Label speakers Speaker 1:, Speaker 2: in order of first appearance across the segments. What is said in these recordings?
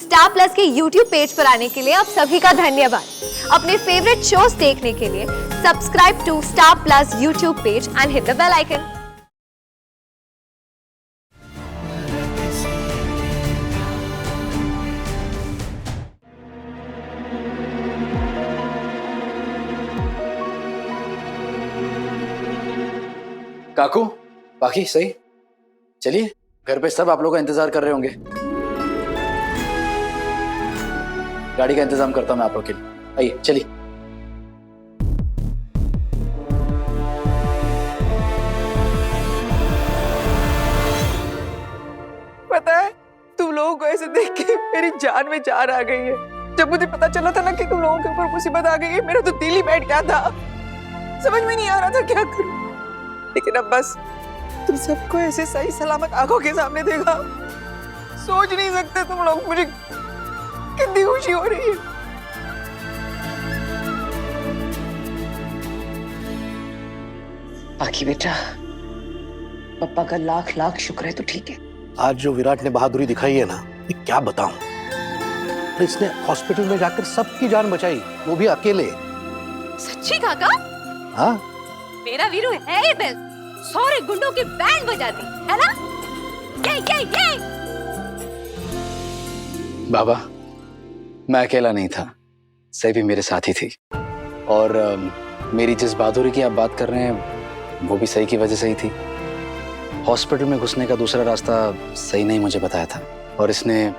Speaker 1: Star plus के YouTube page पर आने के लिए आप सभी का धन्यवाद। अपने फेवरेट शोज देखने के लिए subscribe to Star Plus YouTube page and hit the bell icon.
Speaker 2: काकू, बाकी सही? चलिए, घर पे सब आप लोगों का इंतजार कर रहे होंगे। गाड़ी का इंतजाम करता हूं मैं आप लोग के लिए। आइए, चलिए।
Speaker 3: पता है, तुम लोगों को ऐसे देख के मेरी जान में जान आ गई है। जब मुझे पता चला था ना कि तुम लोगों के ऊपर मुसीबत आ गई है, मेरा तो दिल ही बैठ गया था। समझ में नहीं आ रहा था क्या करूं। लेकिन अब बस तुम सबको ऐसे सही सलामत आंखों के सामने देखा, सोच नहीं सकते तुम लोग मुझे कितनी खुशी हो रही है।
Speaker 4: बाकी बेटा, पापा का लाख लाख शुक्र है तो ठीक है।
Speaker 5: आज जो विराट ने बहादुरी दिखाई है ना, ये क्या बताऊं। इसने हॉस्पिटल में जाकर सबकी जान बचाई, वो भी अकेले।
Speaker 1: सच्ची काका?
Speaker 5: हाँ,
Speaker 1: मेरा वीरू है ही बेस्ट। सारे गुंडों की बैंड बजाती है ना? ये।
Speaker 2: बाबा, मैं अकेला नहीं था, सही भी मेरे साथ ही थी। और मेरी जिस बहादुरी की आप बात कर रहे हैं, वो भी सही की वजह से ही थी। हॉस्पिटल में घुसने का दूसरा रास्ता सही नहीं मुझे बताया था, और इसने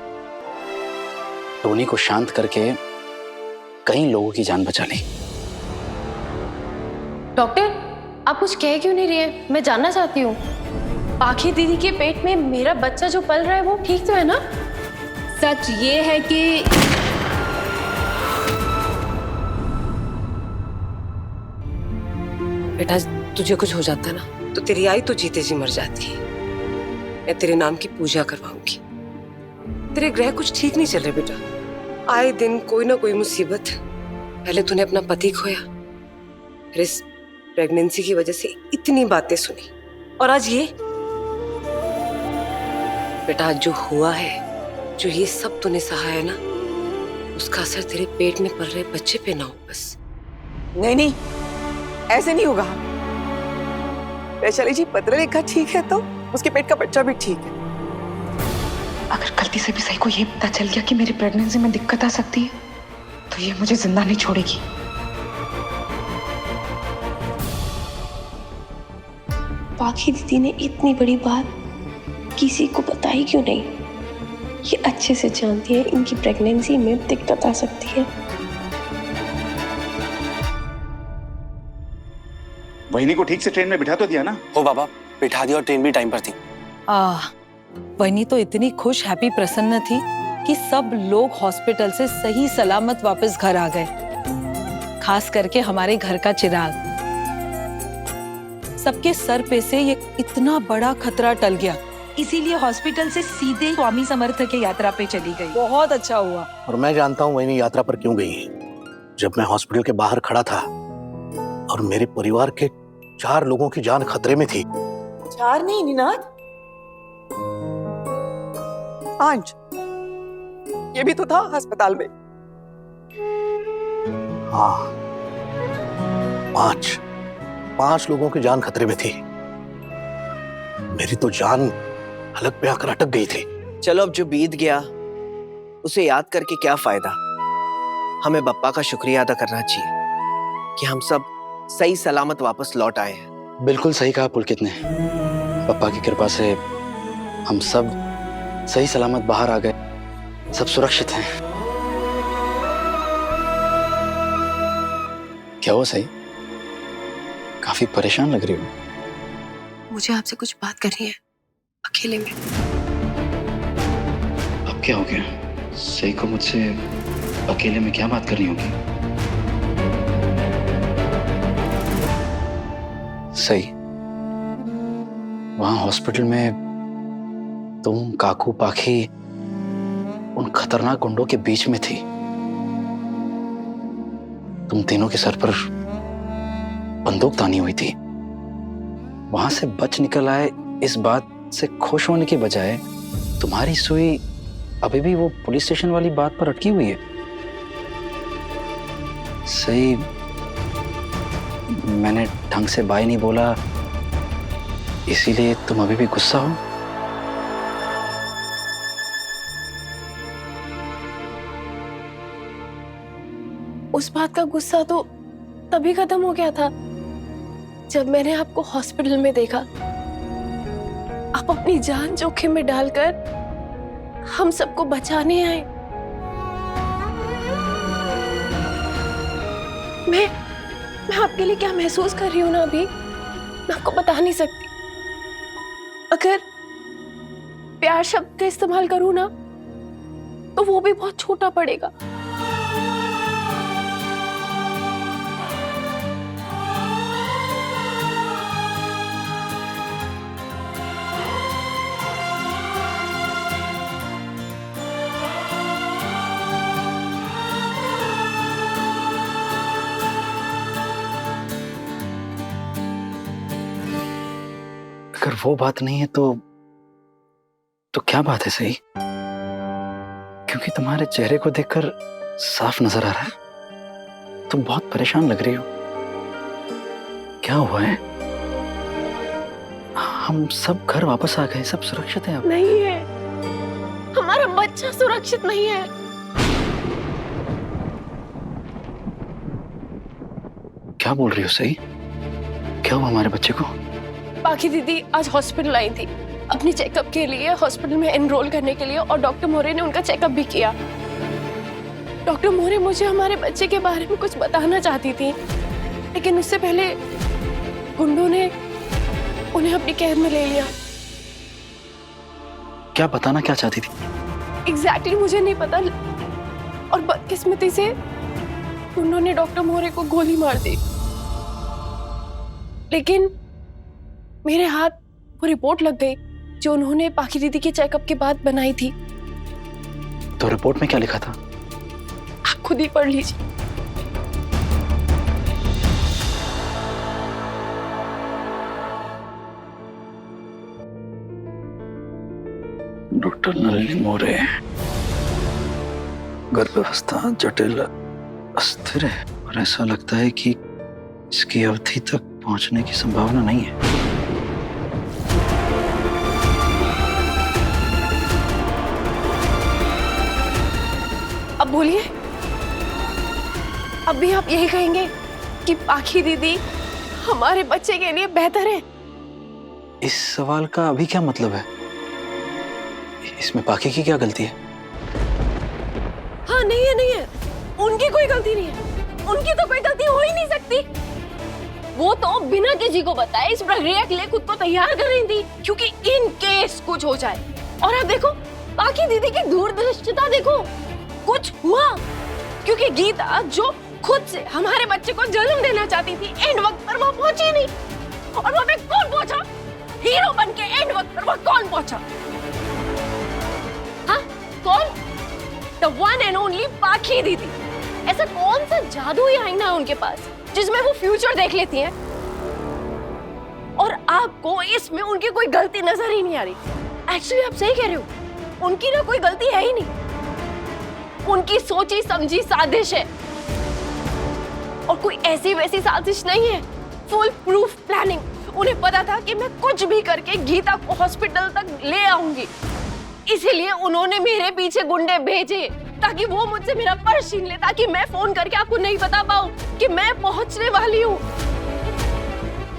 Speaker 2: टोनी को शांत करके कई लोगों की जान बचा ली।
Speaker 6: डॉक्टर, आप कुछ कह क्यों नहीं रही है? मैं जानना चाहती हूँ। पाखी दीदी के पेट में मेरा बच्चा जो पल रहा है वो ठीक तो है ना?
Speaker 7: सच ये है कि
Speaker 4: बेटा, तुझे कुछ हो जाता ना तो तेरी आई तो जीते जी मर जाती। मैं तेरे नाम की पूजा करवाऊंगी। तेरे ग्रह कुछ ठीक नहीं चल रहे बेटा। आए दिन कोई ना कोई मुसीबत। पहले तूने अपना पति खोया, फिर इस प्रेगनेंसी की वजह से इतनी बातें सुनी, और आज ये। बेटा, जो हुआ है, जो ये सब तूने सहा है ना, उसका असर तेरे पेट में पल रहे बच्चे पे ना हो बस।
Speaker 3: नहीं, ऐसे नहीं होगा। वैशाली जी, पत्र लिखा ठीक है तो उसके पेट का बच्चा भी ठीक है।
Speaker 4: अगर गलती से भी सही को ये पता चल गया कि मेरी प्रेगनेंसी में दिक्कत आ सकती है, तो ये मुझे जिंदा नहीं छोड़ेगी।
Speaker 8: पाखी दीदी ने इतनी बड़ी बात किसी को बताई क्यों नहीं? ये अच्छे से जानती है इनकी प्रेगनेंसी में दिक्कत आ सकती है।
Speaker 9: वहिनी को ठीक से ट्रेन में बिठा तो दिया ना?
Speaker 2: हो बाबा, बिठा दिया, और ट्रेन भी टाइम पर थी।
Speaker 10: वहिनी तो इतनी खुश, हैप्पी, प्रसन्न थी कि सब लोग हॉस्पिटल से सही सलामत वापस घर आ गए। खास करके हमारे घर का चिराग। सबके सर पे से ये इतना बड़ा खतरा टल गया,
Speaker 7: इसीलिए हॉस्पिटल से सीधे स्वामी समर्थ के यात्रा पे चली गई।
Speaker 10: बहुत अच्छा हुआ।
Speaker 5: और मैं जानता हूँ वही यात्रा पर क्यों गई। जब मैं हॉस्पिटल के बाहर खड़ा था और मेरे परिवार के 4 लोगों की जान खतरे में थी।
Speaker 3: 4 नहीं निनाद, 5। ये भी तो था अस्पताल में।
Speaker 5: हाँ, 5 लोगों की जान खतरे में थी। मेरी तो जान हलक पे आकर अटक गई थी।
Speaker 11: चलो, अब जो बीत गया उसे याद करके क्या फायदा। हमें बप्पा का शुक्रिया अदा करना चाहिए कि हम सब सही सलामत वापस लौट आए हैं।
Speaker 2: बिल्कुल सही कहा पुलकित ने। पप्पा की कृपा से हम सब सही सलामत बाहर आ गए, सब सुरक्षित हैं। क्या हुआ सही? काफी परेशान लग रही हो।
Speaker 4: मुझे आपसे कुछ बात करनी है, अकेले में।
Speaker 2: अब क्या हो गया? सही को मुझसे अकेले में क्या बात करनी होगी? सही, वहां हॉस्पिटल में तुम, काकू, पाखी उन खतरनाक गुंडों के बीच में थी। तुम तीनों के सर पर बंदूक तानी हुई थी। वहां से बच निकल आए, इस बात से खुश होने के बजाय तुम्हारी सुई अभी भी वो पुलिस स्टेशन वाली बात पर अटकी हुई है। सही, मैंने ढंग से बाय नहीं बोला, इसीलिए तुम अभी भी गुस्सा हो?
Speaker 8: उस बात का गुस्सा तो तभी खत्म हो गया था जब मैंने आपको हॉस्पिटल में देखा। आप अपनी जान जोखिम में डालकर हम सबको बचाने आए। मैं आपके लिए क्या महसूस कर रही हूं ना अभी, मैं आपको बता नहीं सकती। अगर प्यार शब्द का इस्तेमाल करूं ना तो वो भी बहुत छोटा पड़ेगा।
Speaker 2: अगर वो बात नहीं है तो क्या बात है सही? क्योंकि तुम्हारे चेहरे को देखकर साफ नजर आ रहा है तुम बहुत परेशान लग रही हो। क्या हुआ है? हम सब घर वापस आ गए, सब सुरक्षित है अब?
Speaker 8: नहीं है, हमारा बच्चा सुरक्षित नहीं है।
Speaker 2: क्या बोल रही हो सही? क्या हुआ हमारे बच्चे को?
Speaker 8: पाखी दीदी आज हॉस्पिटल आई थी अपनी चेकअप के लिए, हॉस्पिटल में एनरोल करने के लिए, और डॉक्टर मोरे ने उनका चेकअप भी किया। डॉक्टर मोरे मुझे हमारे बच्चे के बारे में कुछ बताना चाहती थी, लेकिन उससे पहले गुंडों ने उन्हें अपनी कैद में ले लिया।
Speaker 2: क्या बताना क्या चाहती थी?
Speaker 8: एग्जैक्टली मुझे नहीं पता, और बदकिस्मती से गुंडों ने डॉक्टर मोरे को गोली मार दी। लेकिन मेरे हाथ वो रिपोर्ट लग गई जो उन्होंने पाखी दीदी के चेकअप के बाद बनाई थी।
Speaker 2: तो रिपोर्ट में क्या लिखा था?
Speaker 8: आप खुद ही पढ़ लीजिए।
Speaker 2: डॉक्टर नलिनी मोरे, गर्भावस्था जटिल अस्थिर है और ऐसा लगता है कि इसकी अवधि तक पहुंचने की संभावना नहीं है।
Speaker 8: अब बोलिए, अब भी आप यही कहेंगे कि पाखी दीदी हमारे बच्चे के लिए बेहतर है?
Speaker 2: इस सवाल का अभी क्या मतलब है? इसमें पाखी की क्या गलती है?
Speaker 8: हाँ, नहीं है, नहीं है, उनकी कोई गलती नहीं है। उनकी तो कोई गलती हो ही नहीं सकती। वो तो बिना किसी को बताए इस प्रक्रिया के लिए खुद को तैयार कर रही थी, क्योंकि इन केस कुछ हो जाए। और अब देखो, पाखी दीदी की दूरदर्शिता देखो, कुछ हुआ, क्योंकि गीता जो खुद से हमारे बच्चे को जन्म देना चाहती थी, एंड वक्त पर वो पहुंची नहीं। और वो कौन पहुंचा? हीरो बन के एंड वक्त पर वो कौन पहुंचा? हाँ, कौन? द वन एंड ओनली पाखी दीदी। ऐसा कौन सा जादुई आईना है उनके पास जिसमें वो फ्यूचर देख लेती हैं? और आपको इसमें उनकी कोई गलती नजर ही नहीं आ रही। एक्चुअली आप सही कह रहे हो, उनकी ना कोई गलती है ही नहीं। उनकी सोची समझी साजिश है, और कोई ऐसी वैसी साजिश नहीं है, फुल प्रूफ प्लानिंग। उन्हें पता था कि मैं कुछ भी करके गीता को हॉस्पिटल तक ले आऊंगी, इसीलिए उन्होंने मेरे पीछे गुंडे भेजे ताकि वो मुझसे मेरा पर्स छीन ले, ताकि मैं फोन करके आपको नहीं बता पाऊं कि मैं पहुंचने वाली हूँ।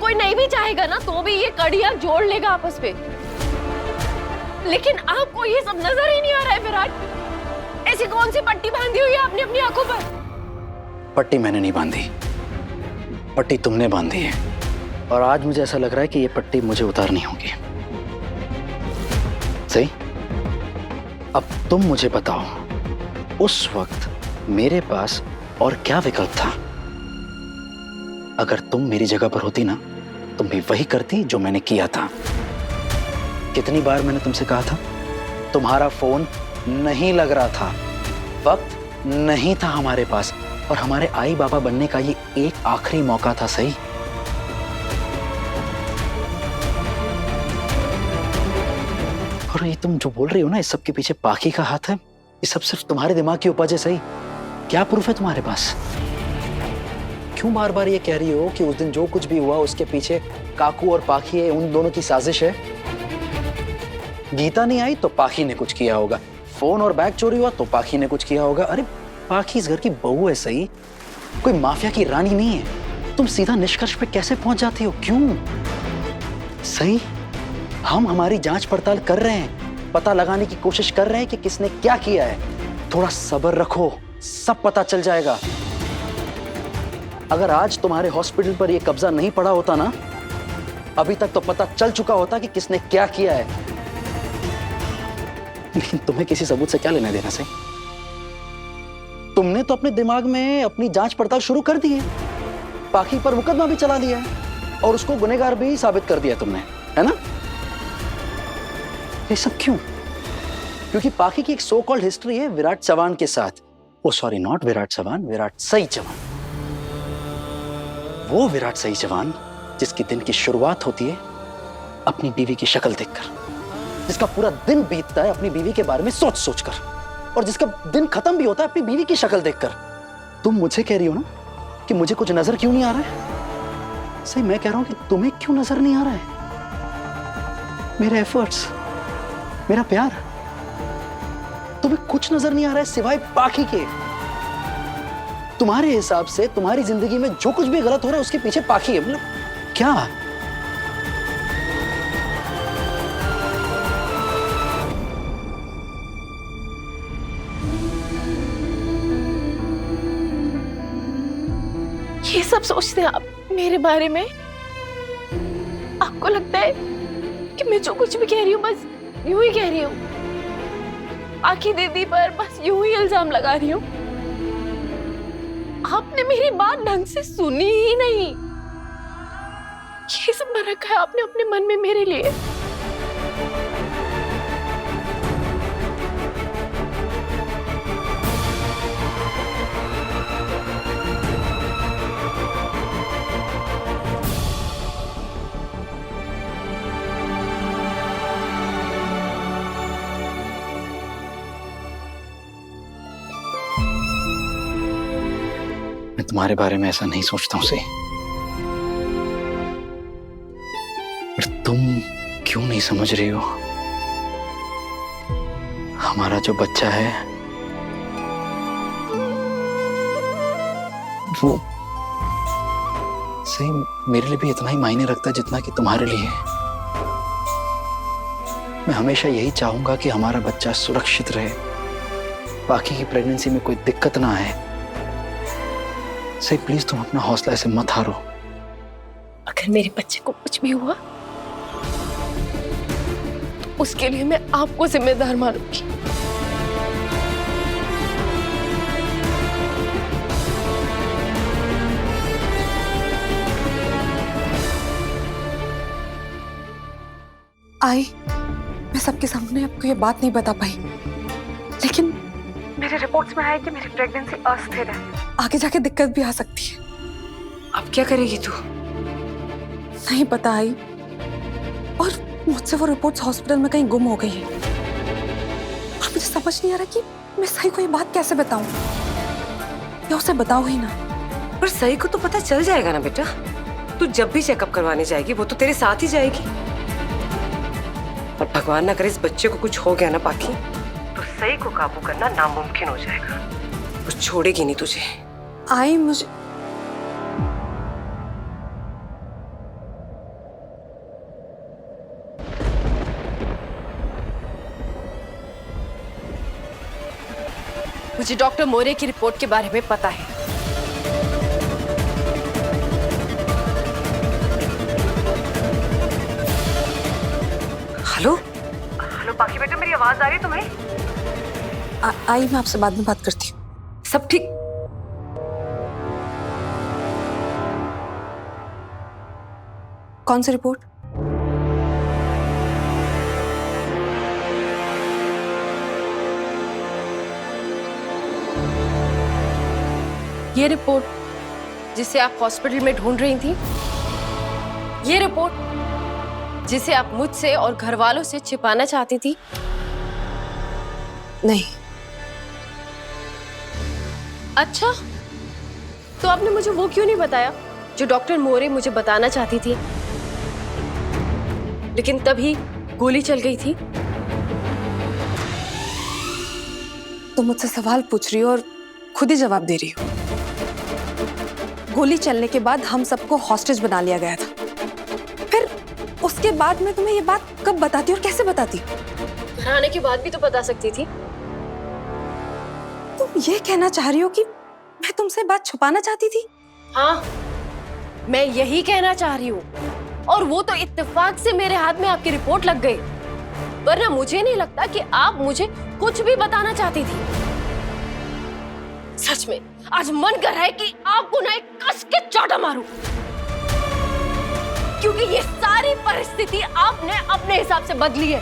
Speaker 8: कोई नहीं भी चाहेगा ना तो भी ये कड़ियां जोड़ लेगा आपस में। लेकिन आपको ये सब नजर ही नहीं आ रहा है विराट। ऐसी कौन सी पट्टी बांधी हुई है आपने अपनी आंखों पर?
Speaker 2: पट्टी मैंने नहीं बांधी, पट्टी तुमने बांधी है, और आज मुझे ऐसा लग रहा है कि ये पट्टी मुझे उतारनी होगी। सही? अब तुम मुझे बताओ, उस वक्त मेरे पास और क्या विकल्प था? अगर तुम मेरी जगह पर होती ना, तुम भी वही करती जो मैंने किया था। कितनी बार मैंने तुमसे कहा था, तुम्हारा फोन नहीं लग रहा था, वक्त नहीं था हमारे पास, और हमारे आई बाबा बनने का ये एक आखिरी मौका था। सही? और और ये तुम जो बोल रही हो ना, इस सब के पीछे पाखी का हाथ है, ये सब सिर्फ तुम्हारे दिमाग की उपज है। सही, क्या प्रूफ है तुम्हारे पास? क्यों बार बार ये कह रही हो कि उस दिन जो कुछ भी हुआ उसके पीछे काकू और पाखी है, उन दोनों की साजिश है? गीता नहीं आई तो पाखी ने कुछ किया होगा, फोन और बैग चोरी हुआ तो पाखी ने कुछ किया होगा। अरे पाखी इस घर की बहू है, सही, कोई माफिया की रानी नहीं है। तुम सीधा निष्कर्ष पे कैसे पहुंच जाती हो? क्यों? सही, हम हमारी जांच पड़ताल कर रहे हैं, पता लगाने की कोशिश कर रहे हैं कि किसने क्या किया है। थोड़ा सब्र रखो, सब पता चल जाएगा। अगर आज तुम्हारे हॉस्पिटल पर यह कब्जा नहीं पड़ा होता ना, अभी तक तो पता चल चुका होता कि किसने क्या किया है। लेकिन तुम्हें किसी सबूत से क्या लेना देना? से तुमने तो अपने दिमाग में अपनी जांच पड़ताल शुरू कर दी है, पाखी पर मुकदमा भी चला दिया है और उसको गुनहगार भी साबित कर दिया तुमने, है ना? ये सब क्यों? क्योंकि पाखी की एक सो कॉल्ड हिस्ट्री है विराट चव्हाण के साथ। ओ सॉरी, नॉट विराट चव्हाण, विराट सई चव्हाण। वो विराट सई चव्हाण जिसकी दिन की शुरुआत होती है अपनी बीवी की शक्ल देखकर, जिसका पूरा दिन बीतता है अपनी बीवी के बारे में सोच सोचकर, और जिसका दिन खत्म भी होता है अपनी बीवी की शक्ल देखकर। तुम मुझे कह रही हो ना कि मुझे कुछ नजर क्यों नहीं आ रहा है? सही, मैं कह रहा हूं कि तुम्हें क्यों नजर नहीं आ रहा है? मेरे एफर्ट्स, मेरा प्यार, तुम्हें कुछ नजर नहीं आ रहा है सिवाय पाखी के। तुम्हारे हिसाब से तुम्हारी जिंदगी में जो कुछ भी गलत हो रहा है उसके पीछे पाखी है। मतलब क्या?
Speaker 8: ये सब सोचते हैं आप मेरे बारे में? आपको लगता है कि मैं जो कुछ भी कह रही हूँ बस यूं ही कह रही हूँ, आखी दीदी पर बस यूं ही इल्जाम लगा रही हूँ? आपने मेरी बात ढंग से सुनी ही नहीं। ये सब रखा है आपने अपने मन में मेरे लिए।
Speaker 2: मैं तुम्हारे बारे में ऐसा नहीं सोचता हूं, सही, पर तुम क्यों नहीं समझ रही हो? हमारा जो बच्चा है वो सही मेरे लिए भी इतना ही मायने रखता है जितना कि तुम्हारे लिए। मैं हमेशा यही चाहूंगा कि हमारा बच्चा सुरक्षित रहे, बाकी की प्रेगनेंसी में कोई दिक्कत ना आए। सही, प्लीज तुम अपना हौसला ऐसे मत हारो।
Speaker 8: अगर मेरे बच्चे को कुछ भी हुआ तो उसके लिए मैं आपको जिम्मेदार मानूंगी।
Speaker 12: आई, मैं सबके सामने आपको ये बात नहीं बता पाई, लेकिन मेरे रिपोर्ट्स में आया कि मेरी प्रेगनेंसी अस्थिर है, आगे जाके दिक्कत भी आ सकती है।
Speaker 4: अब क्या करेगी तू?
Speaker 12: नहीं पता आई, और मुझसे वो रिपोर्ट्स हॉस्पिटल में कहीं गुम हो गई है और मुझे समझ नहीं आ रहा कि मैं सही को ये बात कैसे बताऊं, या उसे बताऊं ही ना।
Speaker 4: पर सही को तो पता चल जाएगा ना बेटा। तू जब भी चेकअप करवाने जाएगी वो तो तेरे साथ ही जाएगी, और भगवान ना करे इस बच्चे को कुछ हो गया ना पाखी, तो सही को काबू करना नामुमकिन हो जाएगा। वो छोड़ेगी नहीं तुझे।
Speaker 12: आई, मुझे
Speaker 8: मुझे डॉक्टर मोरे की रिपोर्ट के बारे में पता है।
Speaker 4: हेलो हेलो पाखी बेटा, मेरी आवाज आ रही है तुम्हें?
Speaker 12: आई, मैं आपसे बाद में बात करती हूँ।
Speaker 4: सब ठीक?
Speaker 12: कौन सी रिपोर्ट?
Speaker 8: ये रिपोर्ट जिसे आप हॉस्पिटल में ढूंढ रही थी, ये रिपोर्ट जिसे आप मुझसे और घर वालों से छिपाना चाहती थी?
Speaker 12: नहीं।
Speaker 8: अच्छा, तो आपने मुझे वो क्यों नहीं बताया जो डॉक्टर मोरे मुझे बताना चाहती थी, लेकिन तभी गोली चल गई थी?
Speaker 12: तुम मुझसे सवाल पूछ रही हो और खुद ही जवाब दे रही हो। गोली चलने के बाद हम सबको हॉस्टेज बना लिया गया था। फिर उसके बाद मैं तुम्हें ये बात कब बताती और कैसे बताती?
Speaker 8: घर आने के बाद भी तो बता सकती थी।
Speaker 12: तुम ये कहना चाह रही हो कि मैं तुमसे बात छुपाना चाहती थी?
Speaker 8: हाँ, मैं यही कहना चाह रही हूँ। और वो तो इत्तेफाक से मेरे हाथ में आपकी रिपोर्ट लग गई, वरना मुझे नहीं लगता कि आप मुझे कुछ भी बताना चाहती थी। सच में आज मन कर रहा है कि आपको ना एक कस के चाटा मारूं, क्योंकि ये सारी परिस्थिति आपने अपने हिसाब से बदली है।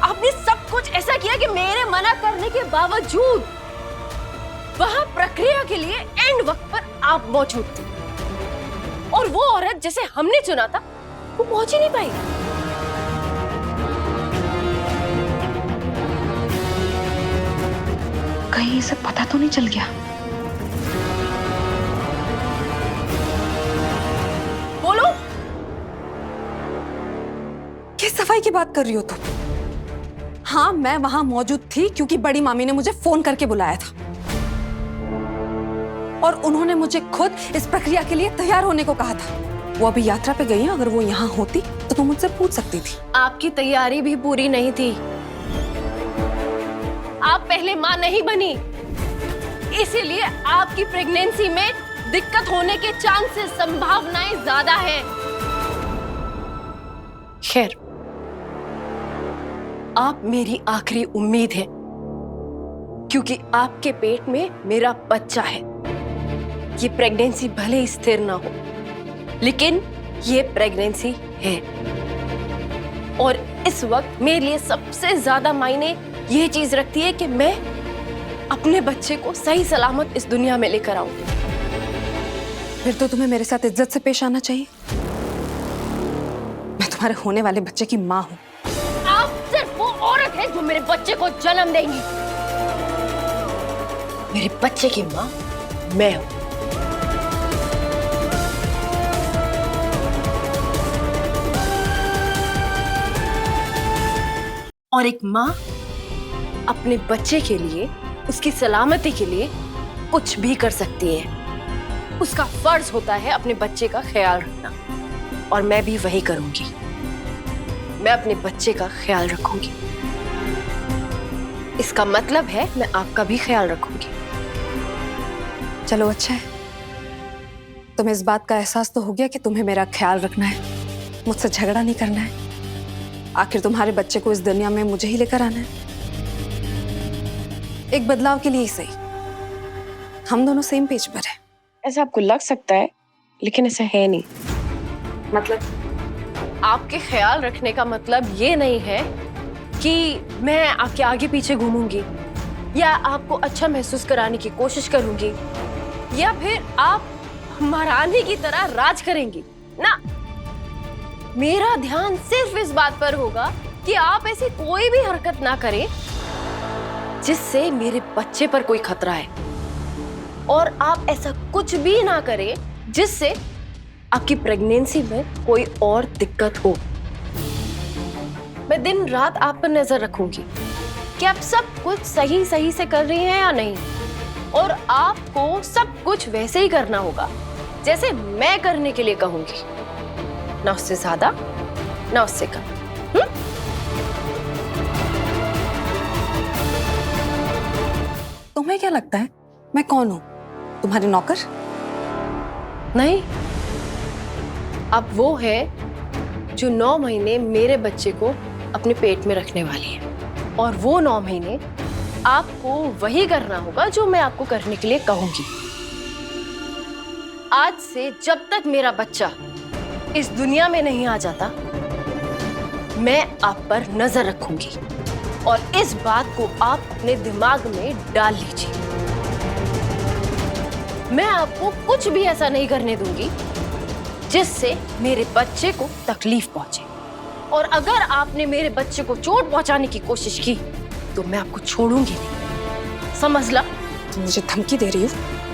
Speaker 8: आपने सब कुछ ऐसा किया कि मेरे मना करने के बावजूद वहां प्रक्रिया के लिए एंड वक्त पर आप मौजूद थे, और वो औरत जिसे हमने चुना था वो पहुंच ही नहीं पाई।
Speaker 12: कहीं ये सब पता तो नहीं चल गया?
Speaker 8: बोलो,
Speaker 12: किस सफाई की बात कर रही हो तुम? हाँ, मैं वहां मौजूद थी क्योंकि बड़ी मामी ने मुझे फोन करके बुलाया था और उन्होंने मुझे खुद इस प्रक्रिया के लिए तैयार होने को कहा था। वो अभी यात्रा पे गई है, अगर वो यहाँ होती तो तुम मुझसे पूछ सकती थी।
Speaker 8: आपकी तैयारी भी पूरी नहीं थी। आप पहले मां नहीं बनी, इसीलिए आपकी प्रेगनेंसी में दिक्कत होने के चांसेस, संभावनाएं ज्यादा हैं। खैर, आप मेरी आखिरी उम्मीद है, क्योंकि आपके पेट में मेरा बच्चा है। ये प्रेगनेंसी भले ही स्थिर ना हो, लेकिन ये प्रेगनेंसी है। और इस वक्त मेरे लिए सबसे ज्यादा मायने ये चीज रखती है कि मैं अपने बच्चे को सही सलामत इस दुनिया में लेकर आऊं।
Speaker 12: फिर तो तुम्हें मेरे साथ इज्जत से पेश आना चाहिए। मैं तुम्हारे होने वाले बच्चे की माँ हूँ।
Speaker 8: आप सिर्फ वो औरत है जो मेरे बच्चे को जन्म देंगी। मेरे बच्चे की माँ मैं हूँ। और एक माँ अपने बच्चे के लिए, उसकी सलामती के लिए कुछ भी कर सकती है। उसका फर्ज होता है अपने बच्चे का ख्याल रखना, और मैं भी वही करूंगी। मैं अपने बच्चे का ख्याल रखूंगी। इसका मतलब है मैं आपका भी ख्याल रखूंगी।
Speaker 12: चलो अच्छा है, तुम्हें इस बात का एहसास तो हो गया कि तुम्हें मेरा ख्याल रखना है, मुझसे झगड़ा नहीं करना है। आखिर तुम्हारे बच्चे को इस दुनिया में मुझे ही लेकर आना है। एक बदलाव के लिए ही सही, हम दोनों सेम पेज पर हैं।
Speaker 8: ऐसा आपको लग सकता है, लेकिन ऐसा है नहीं। मतलब आपके ख्याल रखने का मतलब ये नहीं है कि मैं आपके आगे पीछे घूमूंगी या आपको अच्छा महसूस कराने की कोशिश करूंगी या फिर आप महारानी की तरह राज करेंगी ना। मेरा ध्यान सिर्फ इस बात पर होगा कि आप ऐसी कोई भी हरकत ना करें जिससे मेरे बच्चे पर कोई खतरा है, और आप ऐसा कुछ भी ना करें जिससे आपकी प्रेगनेंसी में कोई और दिक्कत हो। मैं दिन रात आप पर नजर रखूंगी कि आप सब कुछ सही सही से कर रही हैं या नहीं, और आपको सब कुछ वैसे ही करना होगा जैसे मैं करने के लिए कहूंगी, ना उससे ज्यादा ना उससे कम।
Speaker 12: तुम्हें क्या लगता है मैं कौन हूं? तुम्हारे नौकर?
Speaker 8: नहीं, अब वो है जो 9 महीने मेरे बच्चे को अपने पेट में रखने वाली है, और वो 9 महीने आपको वही करना होगा जो मैं आपको करने के लिए कहूंगी। आज से जब तक मेरा बच्चा इस दुनिया में नहीं आ जाता, मैं आप पर नजर रखूंगी, और इस बात को आप अपने दिमाग में डाल लीजिए। मैं आपको कुछ भी ऐसा नहीं करने दूंगी जिससे मेरे बच्चे को तकलीफ पहुंचे। और अगर आपने मेरे बच्चे को चोट पहुंचाने की कोशिश की तो मैं आपको छोड़ूंगी नहीं, समझ ला।
Speaker 12: तुम मुझे धमकी दे रही हो?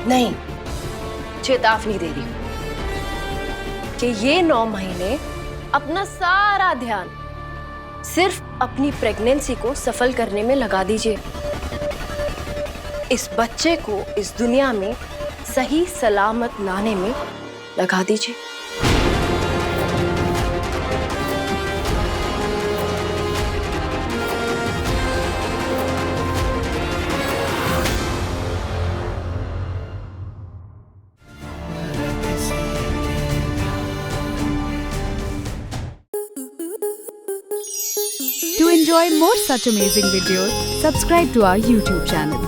Speaker 8: नहीं, चेतावनी दे रही हूं कि ये 9 महीने अपना सारा ध्यान सिर्फ अपनी प्रेगनेंसी को सफल करने में लगा दीजिए। इस बच्चे को इस दुनिया में सही सलामत लाने में लगा दीजिए।
Speaker 13: To enjoy more such amazing videos, subscribe to our YouTube channel.